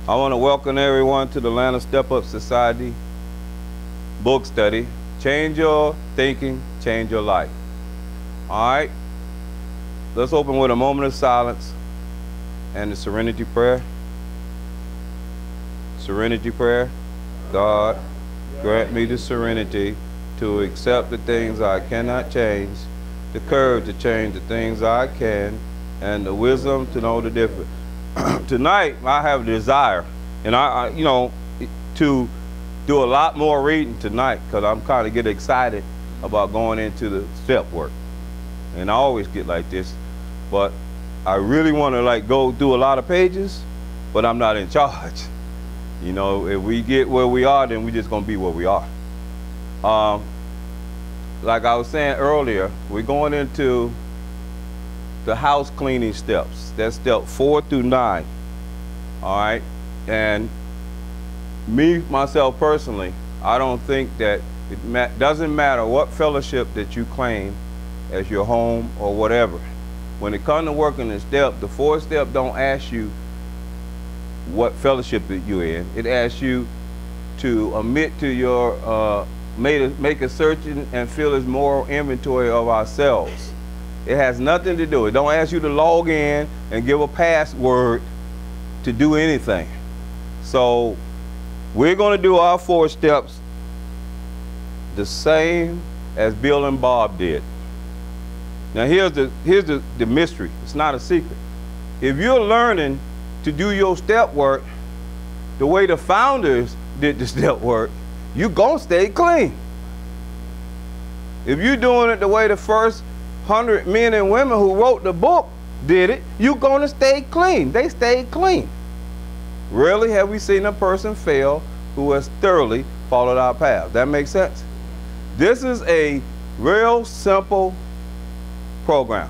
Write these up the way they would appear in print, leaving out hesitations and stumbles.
I want to welcome everyone to the Atlanta Step Up Society book study. Change your thinking, change your life. All right? Let's open with a moment of silence and the serenity prayer. Serenity prayer. God, grant me the serenity to accept the things I cannot change, the courage to change the things I can, and the wisdom to know the difference. Tonight, I have a desire, and I to do a lot more reading tonight because I'm kind of getting excited about going into the step work. And I always get like this, but I really want to go through a lot of pages, but I'm not in charge. You know, if we get where we are, then we're just going to be where we are. Like I was saying earlier, we're going into the house cleaning steps. That's step 4 through 9. All right? And me, myself personally, I don't think that it doesn't matter what fellowship that you claim as your home or whatever. When it comes to working the step, the 4th step don't ask you what fellowship that you're in. It asks you to admit to your, make a search and fill as moral inventory of ourselves. It has nothing to do. It don't ask you to log in and give a password to do anything. So we're going to do our 4 steps the same as Bill and Bob did. Now here's the mystery. It's not a secret. If you're learning to do your step work the way the founders did the step work, you're going to stay clean. If you're doing it the way the first 100 men and women who wrote the book did it, you're going to stay clean. They stayed clean. Rarely have we seen a person fail who has thoroughly followed our path. That makes sense? This is a real simple program.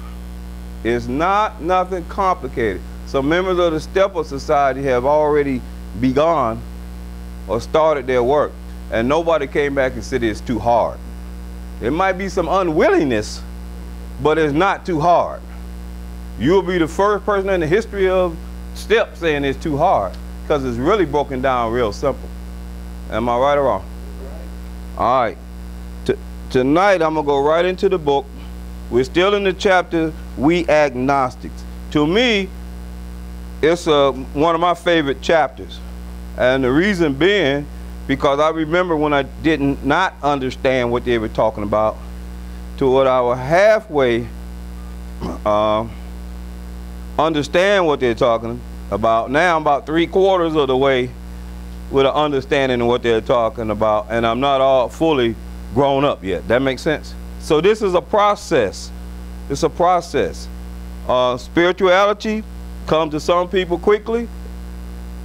It's not nothing complicated. Some members of the Step Up Society have already begun or started their work, and nobody came back and said it's too hard. There might be some unwillingness, but it's not too hard. You'll be the first person in the history of STEP saying it's too hard, because it's really broken down real simple. Am I right or wrong? All right. Tonight I'm going to go right into the book. We're still in the chapter, We Agnostics. To me, it's one of my favorite chapters. And the reason being, because I remember when I did not understand what they were talking about, to what I was halfway understand what they're talking about. Now I'm about 3/4 of the way with an understanding of what they're talking about, and I'm not all fully grown up yet. That makes sense? So this is a process. It's a process. Spirituality comes to some people quickly,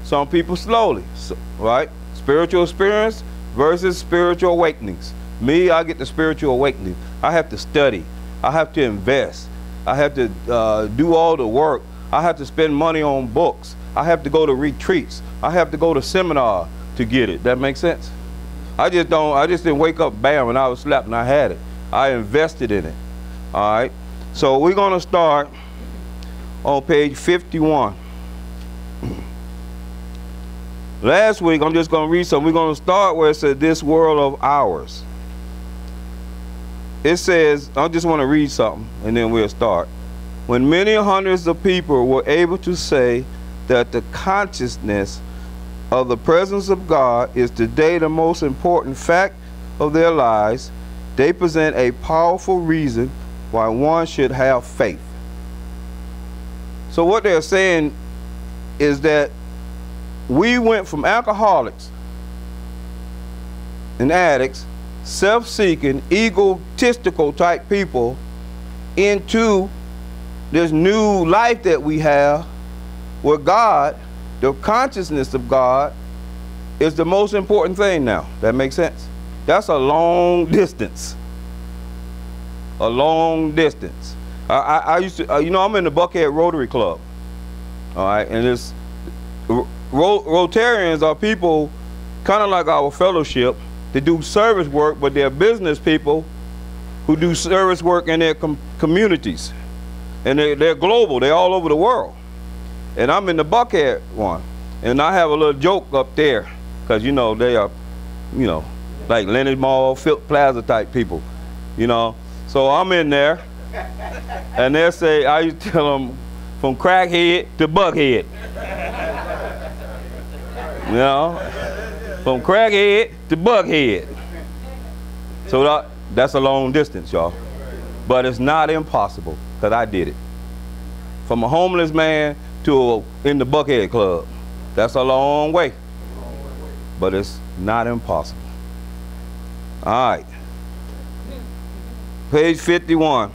some people slowly, right? Spiritual experience versus spiritual awakenings. Me, I get the spiritual awakening. I have to study. I have to invest. I have to do all the work. I have to spend money on books. I have to go to retreats. I have to go to seminar to get it. That makes sense? I just didn't wake up, bam, and I was slapped and I had it. I invested in it. All right? So we're going to start on page 51. Last week, I'm just going to read something. We're going to start where it says, this world of ours. It says, I just want to read something, and then we'll start. When many hundreds of people were able to say that the consciousness of the presence of God is today the most important fact of their lives, they present a powerful reason why one should have faith. So what they're saying is that we went from alcoholics and addicts, self-seeking, egotistical type people into this new life that we have where God, the consciousness of God, is the most important thing now. That makes sense? That's a long distance. A long distance. I used to, you know, I'm in the Buckhead Rotary Club. All right, and it's Rotarians are people kind of like our fellowship. They do service work, but they're business people who do service work in their communities. And they're global. They're all over the world. And I'm in the Buckhead one. And I have a little joke up there, because, you know, they are, you know, like Leonard Mall, Philp Plaza type people, you know. So I'm in there, and they'll say, I used to tell them, from crackhead to buckhead. You know, from crackhead to buckhead. So that's a long distance, y'all. But it's not impossible, because I did it. From a homeless man to in the Buckhead Club. That's a long way. But it's not impossible. All right. Page 51.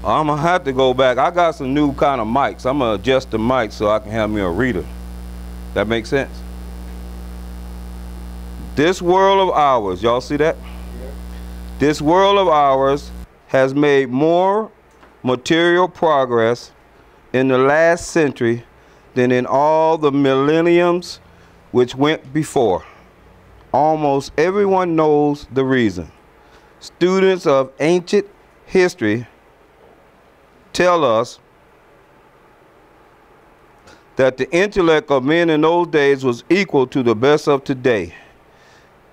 I'm going to have to go back. I got some new kind of mics. I'm going to adjust the mic so I can have me a reader. That makes sense? This world of ours, y'all see that? Yeah. This world of ours has made more material progress in the last century than in all the millenniums which went before. Almost everyone knows the reason. Students of ancient history tell us that the intellect of men in those days was equal to the best of today.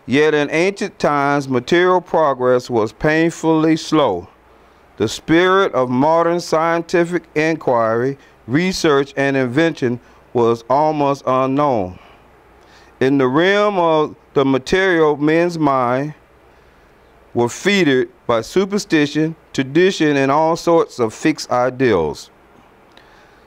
Yet in ancient times, material progress was painfully slow. The spirit of modern scientific inquiry, research, and invention was almost unknown. In the realm of the material, men's mind were fettered by superstition, tradition, and all sorts of fixed ideals.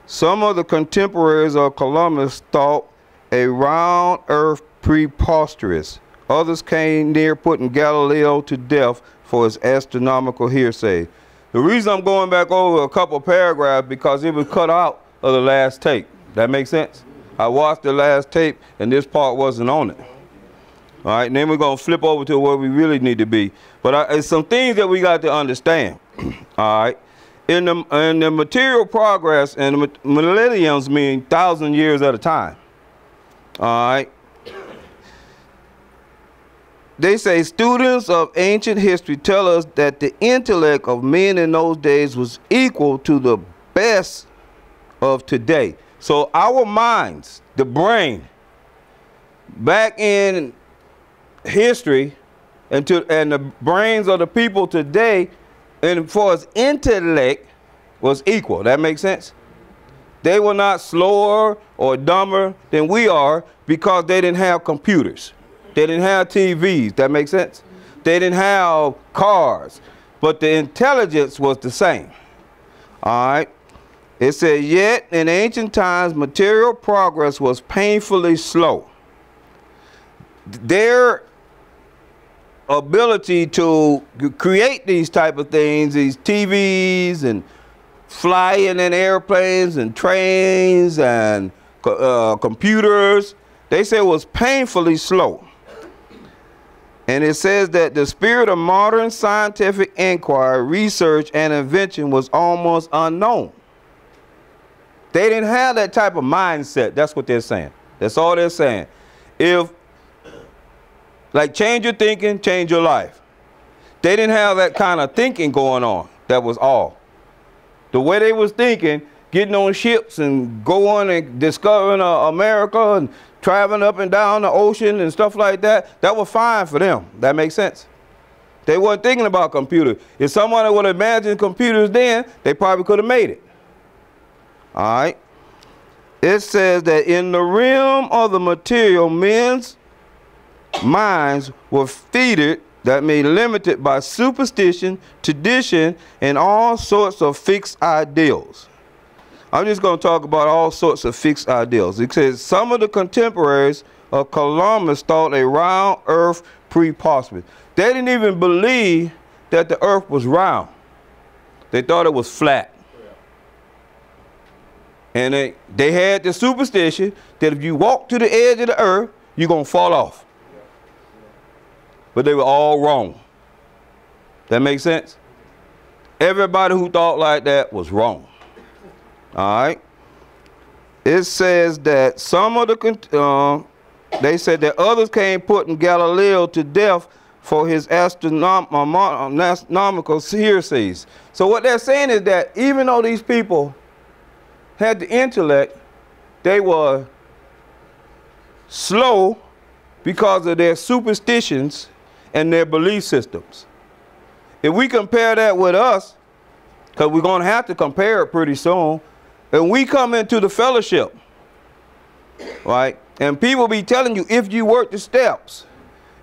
Some of the contemporaries of Columbus thought a round earth preposterous. Others came near putting Galileo to death for his astronomical hearsay. The reason I'm going back over a couple paragraphs because it was cut out of the last tape. That makes sense? I watched the last tape and this part wasn't on it. All right, and then we're going to flip over to where we really need to be. But it's some things that we got to understand. All right, in the material progress, and the millenniums mean 1,000 years at a time. All right. They say students of ancient history tell us that the intellect of men in those days was equal to the best of today. So our minds, the brain, back in history, and the brains of the people today, and as far as intellect, was equal. That makes sense? They were not slower or dumber than we are because they didn't have computers. They didn't have TVs. That makes sense? They didn't have cars. But the intelligence was the same. All right? It said, yet in ancient times, material progress was painfully slow. Their ability to create these type of things, these TVs and flying in airplanes and trains and computers, they say it was painfully slow. And it says that the spirit of modern scientific inquiry, research, and invention was almost unknown. They didn't have that type of mindset. That's what they're saying. That's all they're saying. Like, change your thinking, change your life. They didn't have that kind of thinking going on. That was all. The way they was thinking, getting on ships and going and discovering America and traveling up and down the ocean and stuff like that, that was fine for them. That makes sense. They weren't thinking about computers. If someone would have imagined computers then, they probably could have made it. All right. It says that in the realm of the material, men's minds were fettered, that means limited by superstition, tradition, and all sorts of fixed ideals. I'm just going to talk about all sorts of fixed ideals. It says some of the contemporaries of Columbus thought a round earth preposterous. They didn't even believe that the earth was round. They thought it was flat. And they had the superstition that if you walk to the edge of the earth, you're going to fall off. But they were all wrong. That makes sense? Everybody who thought like that was wrong. All right. It says that some of the, they said that others came putting Galileo to death for his astronomical heresies. So what they're saying is that even though these people had the intellect, they were slow because of their superstitions and their belief systems. If we compare that with us, because we're going to have to compare it pretty soon, and we come into the fellowship, right, and people be telling you, if you work the steps,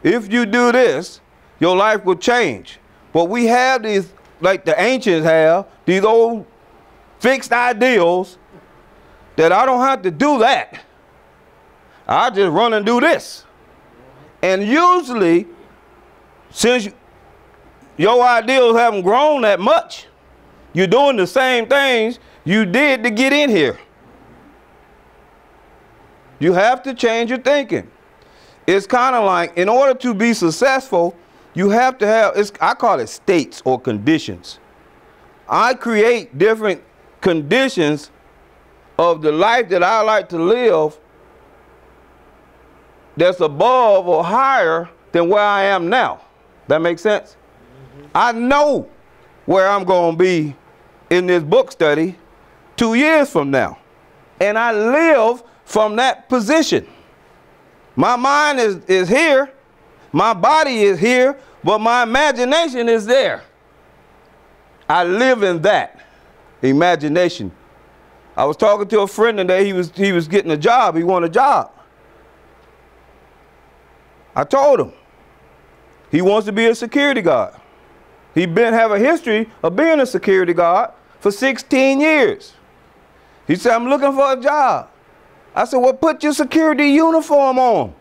if you do this, your life will change. But we have these, like the ancients have, these old fixed ideals that I don't have to do that. I just run and do this. And usually, since your ideals haven't grown that much, you're doing the same things you did to get in here. You have to change your thinking. It's kind of like, in order to be successful, you have to have, I call it states or conditions. I create different conditions of the life that I like to live that's above or higher than where I am now. That makes sense? I know where I'm going to be in this book study 2 years from now. And I live from that position. My mind is here, my body is here, but my imagination is there. I live in that imagination. I was talking to a friend today, he was getting a job, he wanted a job. I told him, he wants to be a security guard. He have a history of being a security guard for 16 years. He said, I'm looking for a job. I said, well, put your security uniform on.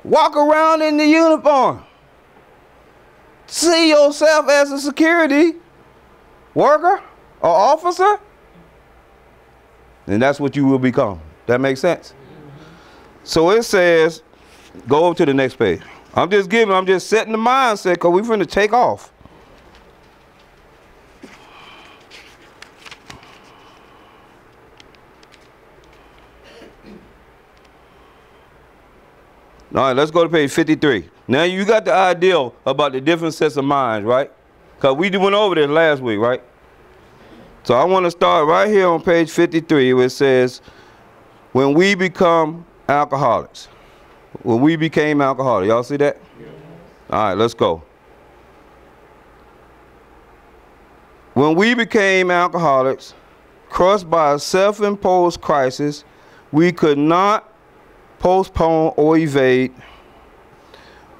Walk around in the uniform. See yourself as a security worker or officer, and that's what you will become. That makes sense? So it says, go over to the next page. I'm just setting the mindset because we're going to take off. All right, let's go to page 53. Now you got the idea about the different sets of minds, right? Because we went over this last week, right? So I want to start right here on page 53 where it says, when we become alcoholics. When we became alcoholics. Y'all see that? Yeah. All right, let's go. When we became alcoholics, crushed by a self-imposed crisis, we could not postpone or evade.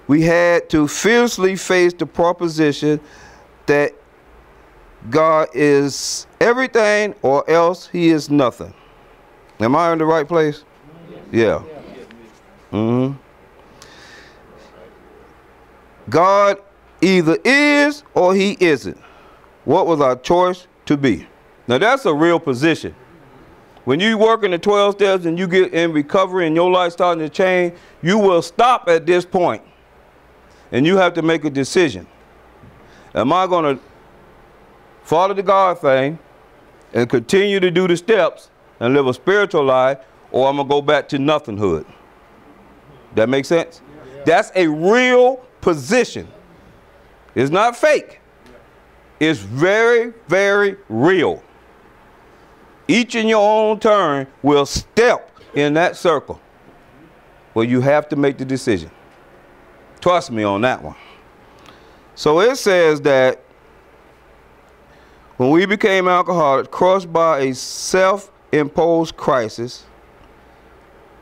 We had to fiercely face the proposition that God is everything or else he is nothing. Am I in the right place? Yeah. Mm-hmm. God either is or he isn't. What was our choice to be? Now that's a real position. When you work in the 12 steps and you get in recovery and your life starting to change, you will stop at this point and you have to make a decision. Am I going to follow the God thing and continue to do the steps and live a spiritual life, or I'm going to go back to nothinghood? That makes sense? Yeah. That's a real position. It's not fake. It's very, very real. Each in your own turn will step in that circle where you have to make the decision. Trust me on that one. So it says that when we became alcoholics, crushed by a self-imposed crisis,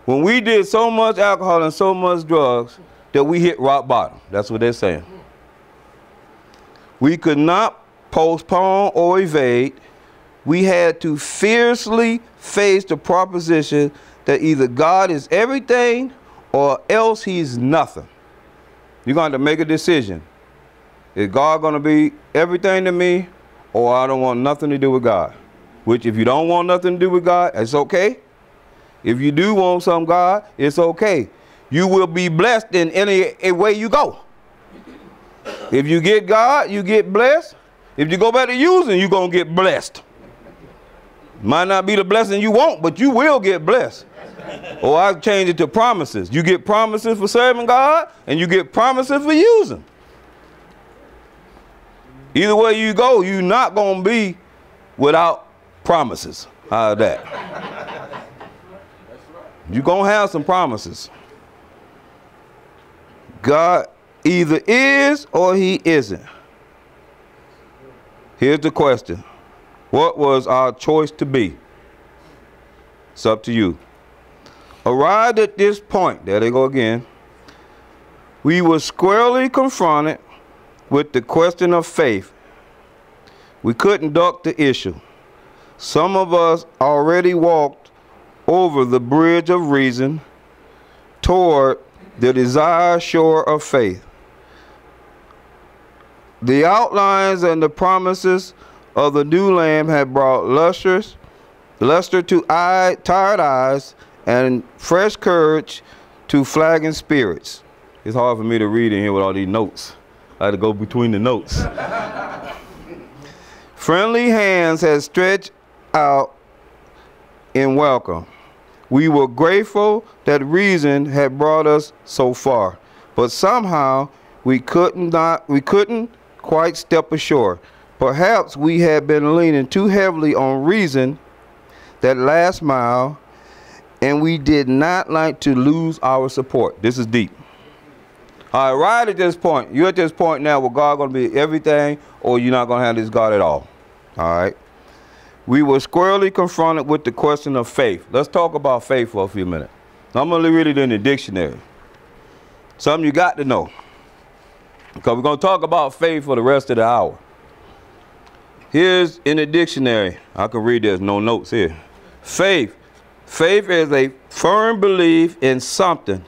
when we did so much alcohol and so much drugs that we hit rock bottom. That's what they're saying. We could not postpone or evade. We had to fiercely face the proposition that either God is everything or else he's nothing. You're going to have to make a decision. Is God going to be everything to me, or I don't want nothing to do with God? Which, if you don't want nothing to do with God, it's okay. If you do want some God, it's okay. You will be blessed in any way you go. If you get God, you get blessed. If you go back to using, you're going to get blessed. Might not be the blessing you want, but you will get blessed. Or I change it to promises. You get promises for serving God, and you get promises for using. Either way you go, you're not going to be without promises. How's that? You're going to have some promises. God either is or he isn't. Here's the question. What was our choice to be? It's up to you. Arrived at this point, there they go again, we were squarely confronted with the question of faith. We couldn't duck the issue. Some of us already walked over the bridge of reason toward the desired shore of faith. The outlines and the promises of the new land had brought luster to tired eyes and fresh courage to flagging spirits. It's hard for me to read in here with all these notes. I had to go between the notes. Friendly hands had stretched out in welcome. We were grateful that reason had brought us so far, but somehow we couldn't quite step ashore. Perhaps we had been leaning too heavily on reason that last mile, and we did not like to lose our support. This is deep. All right, right at this point, you're at this point now where God going to be everything, or you're not going to have this God at all. All right. We were squarely confronted with the question of faith. Let's talk about faith for a few minutes. I'm going to read it in the dictionary. Something you got to know. Because we're going to talk about faith for the rest of the hour. Here's in the dictionary. I can read this, no notes here. Faith. Faith is a firm belief in something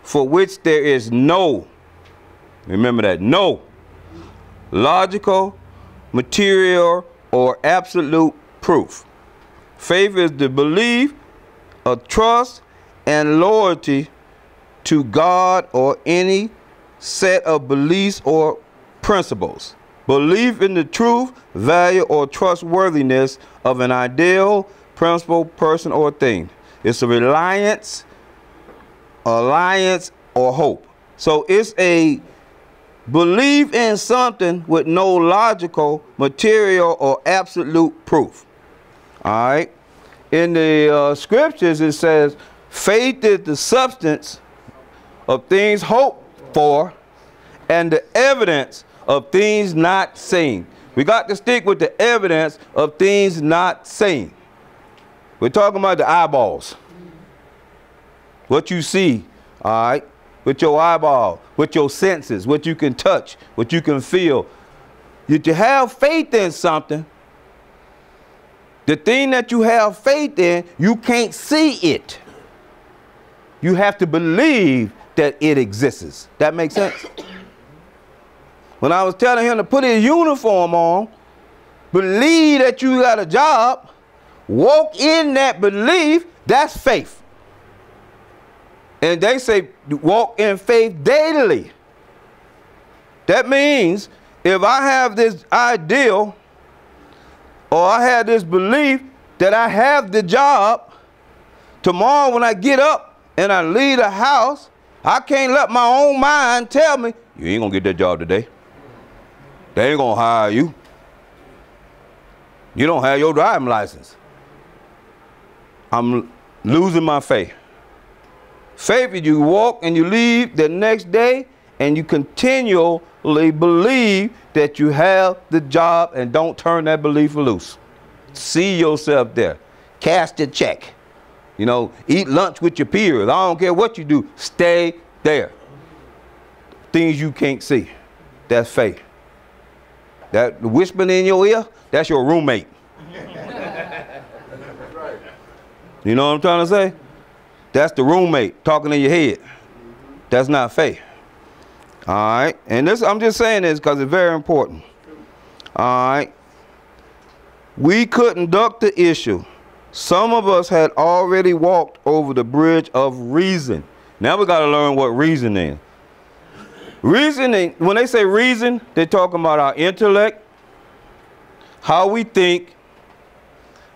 for which there is no, remember that, no logical, material, or absolute proof. Faith is the belief of trust and loyalty to God or any set of beliefs or principles. Belief in the truth, value, or trustworthiness of an ideal, principle, person, or thing. It's a reliance, alliance, or hope. So it's a belief in something with no logical, material, or absolute proof. All right. In the scriptures, it says, faith is the substance of things hoped for and the evidence of things not seen. We got to stick with the evidence of things not seen. We're talking about the eyeballs. What you see, all right, with your eyeball, with your senses, what you can touch, what you can feel. If you have faith in something, the thing that you have faith in, you can't see it. You have to believe that it exists. That makes sense? When I was telling him to put his uniform on, believe that you got a job, walk in that belief, that's faith. And they say walk in faith daily. That means if I have this ideal or I have this belief that I have the job, tomorrow when I get up and I leave the house, I can't let my own mind tell me, you ain't gonna get that job today. They ain't gonna hire you. You don't have your driving license. I'm losing my faith. Faith is you walk and you leave the next day and you continually believe that you have the job and don't turn that belief loose. See yourself there. Cast your check. You know, eat lunch with your peers. I don't care what you do. Stay there. Things you can't see. That's faith. That whispering in your ear, that's your roommate. You know what I'm trying to say? That's the roommate talking in your head. That's not faith. All right. And this, I'm just saying this because it's very important. All right. We couldn't duck the issue. Some of us had already walked over the bridge of reason. Now we got to learn what reason is. Reasoning, when they say reason, they're talking about our intellect, how we think,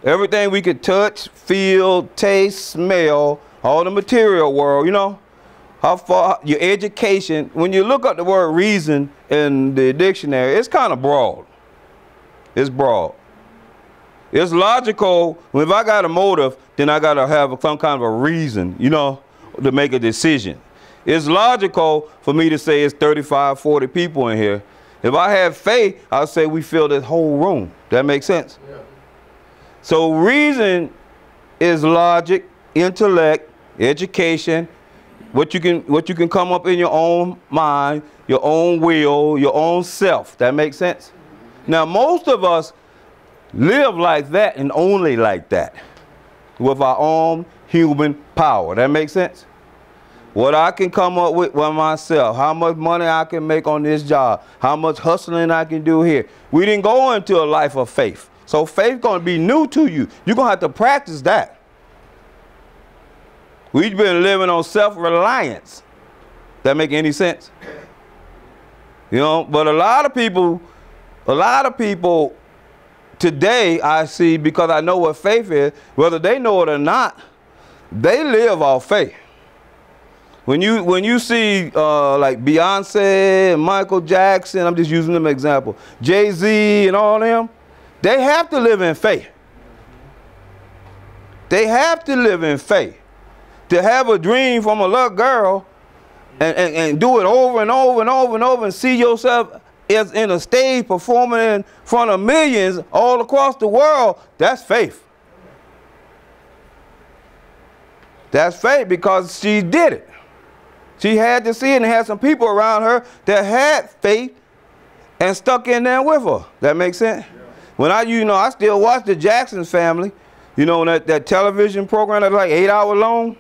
everything we can touch, feel, taste, smell, all the material world, you know, how far, your education. When you look up the word reason in the dictionary, it's kind of broad. It's broad. It's logical. If I got a motive, then I got to have some kind of a reason, you know, to make a decision. It's logical for me to say it's 35, 40 people in here. If I have faith, I'll say we fill this whole room. That makes sense? Yeah. So reason is logic, intellect, education, what you can come up in your own mind, your own will, your own self. That makes sense? Now, most of us live like that and only like that, with our own human power. That makes sense? What I can come up with myself, how much money I can make on this job, how much hustling I can do here. We didn't go into a life of faith. So faith going to be new to you. You're going to have to practice that. We've been living on self-reliance. That make any sense? You know, but a lot of people today I see, because I know what faith is, whether they know it or not, they live off faith. When you see like Beyonce and Michael Jackson, I'm just using them as an example, Jay-Z and all them, they have to live in faith. They have to live in faith. To have a dream from a little girl and do it over and over and over and over and see yourself as in a stage performing in front of millions all across the world, that's faith. That's faith, because she did it. She had to see it and had some people around her that had faith and stuck in there with her. That makes sense? Yeah. When I still watch the Jackson Family, you know, that television program that's like 8 hours long.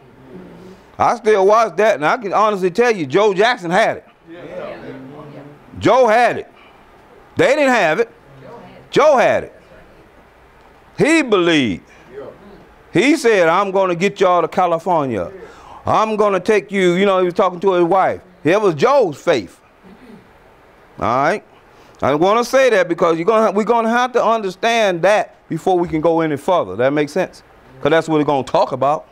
I still watch that, and I can honestly tell you, Joe Jackson had it. Yeah. Joe had it. They didn't have it. Joe had it. He believed. He said, I'm going to get y'all to California. I'm going to take you, you know, he was talking to his wife. It was Joe's faith. All right? I want to say that because we're going to have to understand that before we can go any further. That makes sense? Because that's what we're going to talk about.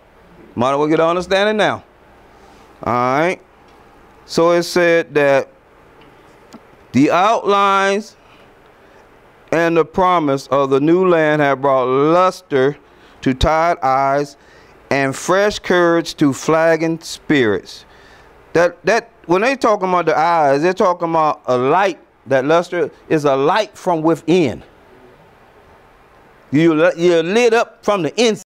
Might as well get an understanding now. All right? So it said that the outlines and the promise of the new land have brought luster to tired eyes and fresh courage to flagging spirits. That when they talking about the eyes, they're talking about a light. That luster is a light from within. You're lit up from the inside.